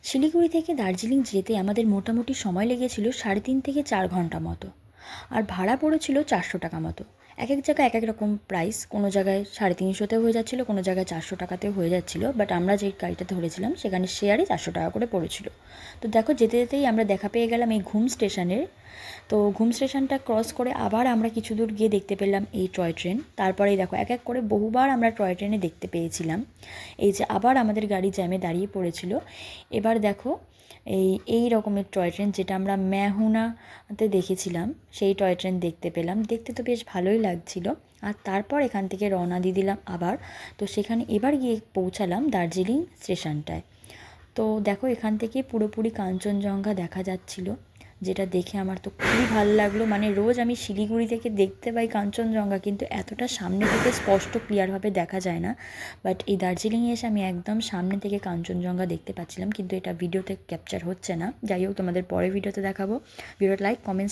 শিলিগুড়ি থেকে দার্জিলিং যেতে আমাদের মোটামুটি সময় লেগেছিল 3.5 থেকে 4 ঘন্টা মতো। আর ভাড়া পড়েছিল 400 টাকা মতো। এক এক জায়গায় এক এক রকম প্রাইস, কোনো জায়গায় 350তেও হয়ে যাচ্ছিলো, কোনো জায়গায় 400 টাকাতেও হয়ে যাচ্ছিলো, বাট আমরা যে গাড়িটা ধরেছিলাম সেখানে শেয়ারে 400 টাকা করে পড়েছিল। তো দেখো, যেতে যেতেই আমরা দেখা পেয়ে গেলাম এই ঘুম স্টেশনের। তো ঘুম স্টেশনটা ক্রস করে আবার আমরা কিছু দূর গিয়ে দেখতে পেলাম এই টয় ট্রেন। তারপরেই দেখো, এক এক করে বহুবার আমরা টয় ট্রেনে দেখতে পেয়েছিলাম। এই যে আবার আমাদের গাড়ি জ্যামে দাঁড়িয়ে পড়েছিল। এবার দেখো, এই রকমের টয় ট্রেন যেটা আমরা ম্যাহুনাতে দেখেছিলাম, সেই টয় ট্রেন দেখতে পেলাম। দেখতে তো বেশ ভালোই লাগছিল। আর তারপর এখান থেকে রওনা দিয়ে দিলাম আবার। তো সেখানে এবার গিয়ে পৌঁছালাম দার্জিলিং স্টেশনটায়। তো দেখো, এখান থেকে পুরোপুরি কাঞ্চনজঙ্ঘা দেখা যাচ্ছিল, যেটা দেখে আমার তো খুবই ভালো লাগলো। মানে রোজ আমি শিলিগুড়ি থেকে দেখতে পাই কাঞ্চনজঙ্ঘা, কিন্তু এতটা সামনে থেকে স্পষ্ট ক্লিয়ারভাবে দেখা যায় না। বাট এই দার্জিলিংয়ে এসে আমি একদম সামনে থেকে কাঞ্চনজঙ্ঘা দেখতে পাচ্ছিলাম, কিন্তু এটা ভিডিওতে ক্যাপচার হচ্ছে না। যাই হোক, তোমাদের পরে ভিডিওতে দেখাবো। ভিডিওটা লাইক, কমেন্ট,